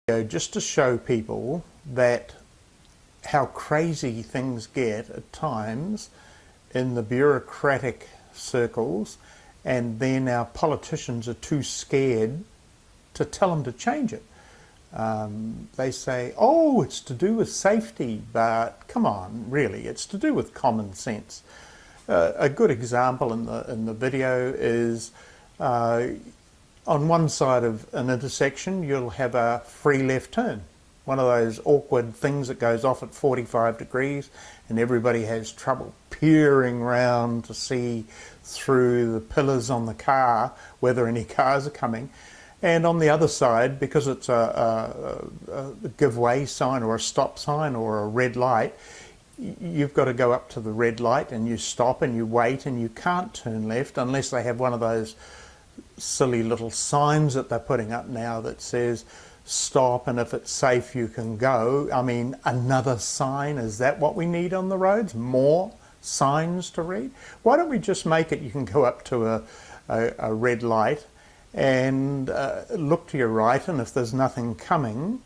Just to show people that how crazy things get at times in the bureaucratic circles, and then our politicians are too scared to tell them to change it. They say, oh, it's to do with safety, but come on, really, it's to do with common sense. A good example in the video is on one side of an intersection you'll have a free left turn, one of those awkward things that goes off at 45 degrees and everybody has trouble peering round to see through the pillars on the car whether any cars are coming. And on the other side, because it's a give way sign or a stop sign or a red light, you've got to go up to the red light and you stop and you wait, and you can't turn left unless they have one of those silly little signs that they're putting up now that says stop and if it's safe you can go. I mean, another sign, is that what we need on the roads? More signs to read? Why don't we just make it you can go up to a red light and look to your right, and if there's nothing coming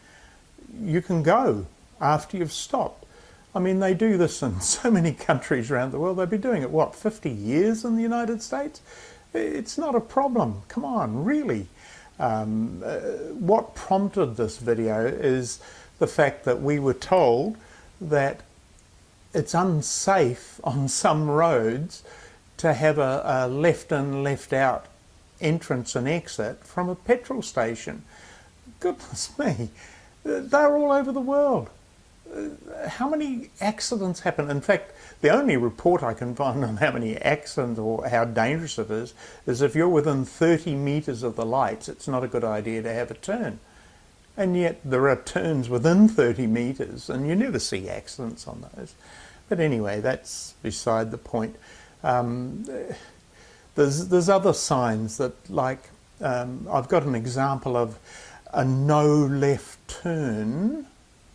you can go after you've stopped. I mean, they do this in so many countries around the world. They've been doing it, what, 50 years in the United States? It's not a problem. Come on, really. What prompted this video is the fact that we were told that it's unsafe on some roads to have a left in, left out entrance and exit from a petrol station. Goodness me, they're all over the world. How many accidents happen? In fact, the only report I can find on how many accidents or how dangerous it is if you're within 30 metres of the lights, it's not a good idea to have a turn. And yet there are turns within 30 metres and you never see accidents on those. But anyway, that's beside the point. There's other signs that, like, I've got an example of a no left turn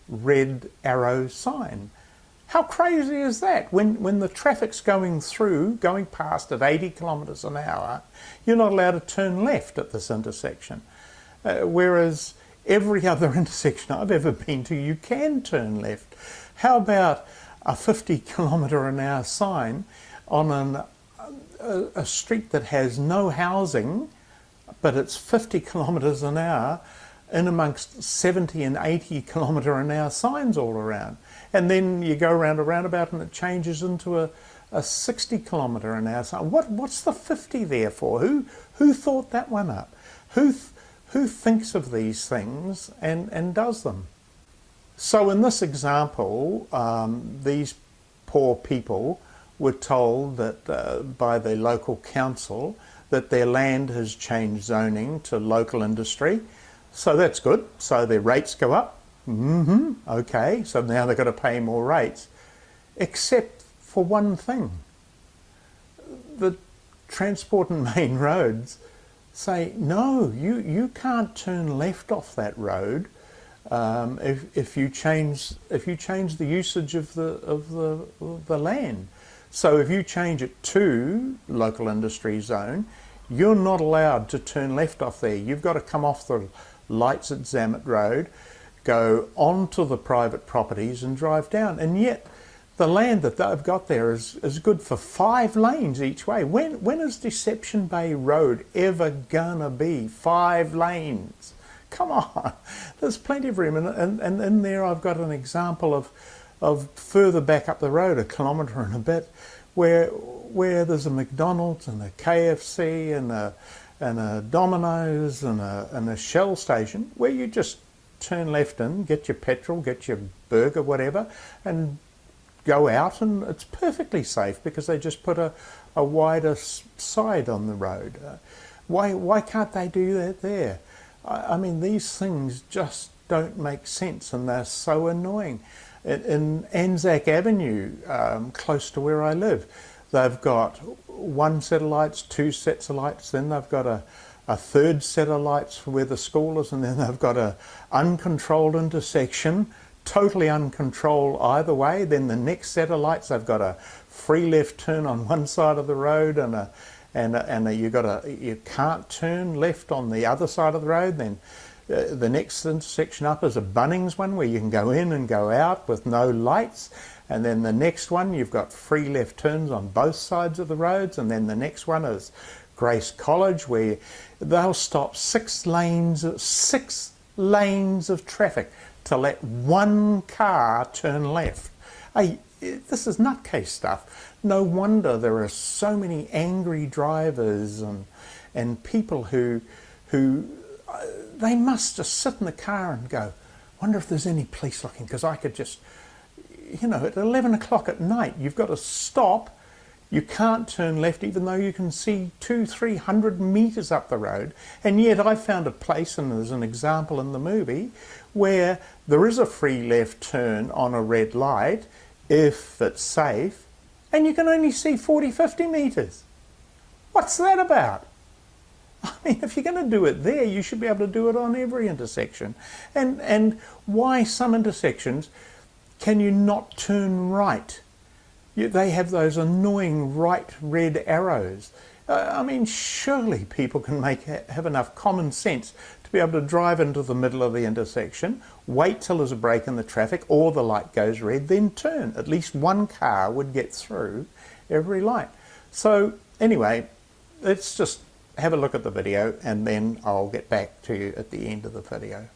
red arrow sign. How crazy is that? When the traffic's going past at 80 kilometres an hour, you're not allowed to turn left at this intersection. Whereas every other intersection I've ever been to, you can turn left. How about a 50 kilometre an hour sign on a street that has no housing, but it's 50 kilometres an hour in amongst 70 and 80 kilometre an hour signs all around? And then you go around a roundabout and it changes into a 60 kilometre an hour sign. What's the 50 there for? Who thought that one up? Who thinks of these things and does them? So in this example, these poor people were told that by the local council that their land has changed zoning to local industry. So that's good. So their rates go up. Okay, so now they've got to pay more rates. Except for one thing. The Transport and Main Roads say, no, you can't turn left off that road if you change the usage of the land. So if you change it to local industry zone, you're not allowed to turn left off there. You've got to come off the lights at Zamet Road, go onto the private properties and drive down. And yet the land that they've got there is good for 5 lanes each way. When is Deception Bay Road ever gonna be 5 lanes? Come on, there's plenty of room. And in there I've got an example of further back up the road, 1 kilometre and a bit, where there's a McDonald's and a KFC and a Domino's and a Shell station, where you just turn left in, get your petrol, get your burger, whatever, and go out, and it's perfectly safe because they just put a wider side on the road. Why can't they do that there? I mean, these things just don't make sense and they're so annoying. In Anzac Avenue, close to where I live, they've got 1 set of lights, 2 sets of lights, then they've got a 3rd set of lights for where the school is, and then they've got a uncontrolled intersection, totally uncontrolled either way. Then the next set of lights, they've got a free left turn on one side of the road and you can't turn left on the other side of the road. Then The next intersection up is a Bunnings one where you can go in and go out with no lights. And then the next one, you've got free left turns on both sides of the roads. And then the next one is Grace College, where they'll stop 6 lanes of traffic to let one car turn left. Hey, this is nutcase stuff. No wonder there are so many angry drivers and people who they must just sit in the car and go, wonder if there's any police looking, because I could just, you know, at 11 o'clock at night, you've got to stop. You can't turn left even though you can see 200-300 metres up the road. And yet I found a place, and there's an example in the movie, where there is a free left turn on a red light, if it's safe, and you can only see 40-50 metres. What's that about? I mean, if you're going to do it there, you should be able to do it on every intersection. And why some intersections can you not turn right? They have those annoying right red arrows. I mean, surely people can have enough common sense to be able to drive into the middle of the intersection, wait till there's a break in the traffic or the light goes red, then turn. At least one car would get through every light. So anyway, let's just have a look at the video and then I'll get back to you at the end of the video.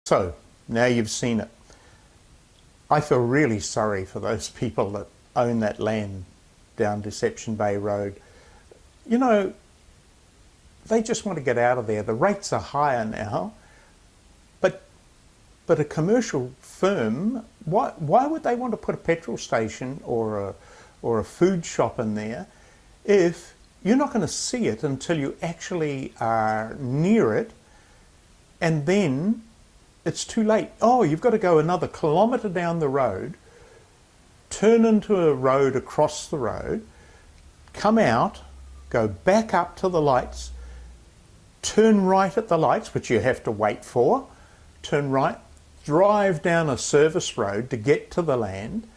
So, now you've seen it. I feel really sorry for those people that own that land down Deception Bay Road. You know, they just want to get out of there. The rates are higher now, but a commercial firm, why would they want to put a petrol station or a food shop in there if you're not going to see it until you actually are near it, and then it's too late. Oh, you've got to go another kilometre down the road, turn into a road across the road, come out, go back up to the lights, turn right at the lights, which you have to wait for, turn right, drive down a service road to get to the land,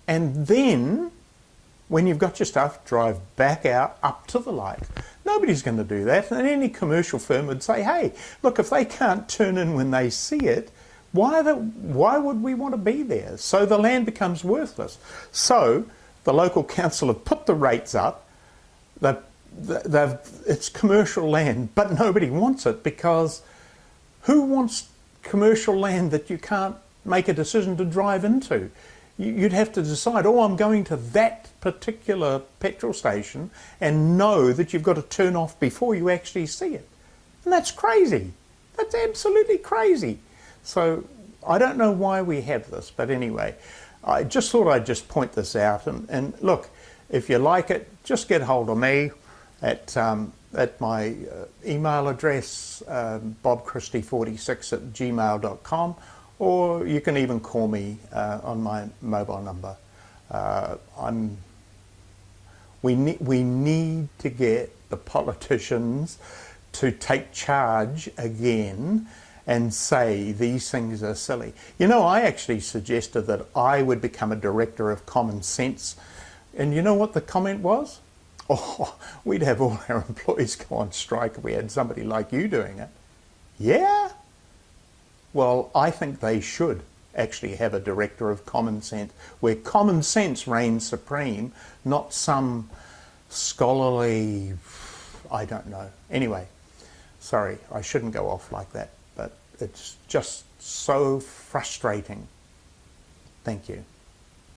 and then when you've got your stuff, drive back out up to the light. Nobody's going to do that. And any commercial firm would say, hey, look, if they can't turn in when they see it, why would we want to be there? So the land becomes worthless. So the local council have put the rates up. It's commercial land, but nobody wants it, because who wants commercial land that you can't make a decision to drive into? You'd have to decide, oh, I'm going to that particular petrol station, and know that you've got to turn off before you actually see it. And that's crazy. That's absolutely crazy. So I don't know why we have this, but anyway, I just thought I'd just point this out. And look, if you like it, just get hold of me at my email address, bobchristie46@gmail.com, or you can even call me on my mobile number. We need to get the politicians to take charge again and say these things are silly. You know, I actually suggested that I would become a director of common sense, and you know what the comment was? Oh, we'd have all our employees go on strike if we had somebody like you doing it. Yeah? Well, I think they should actually have a director of common sense, where common sense reigns supreme, not some scholarly, I don't know. Anyway, sorry, I shouldn't go off like that, but it's just so frustrating. Thank you.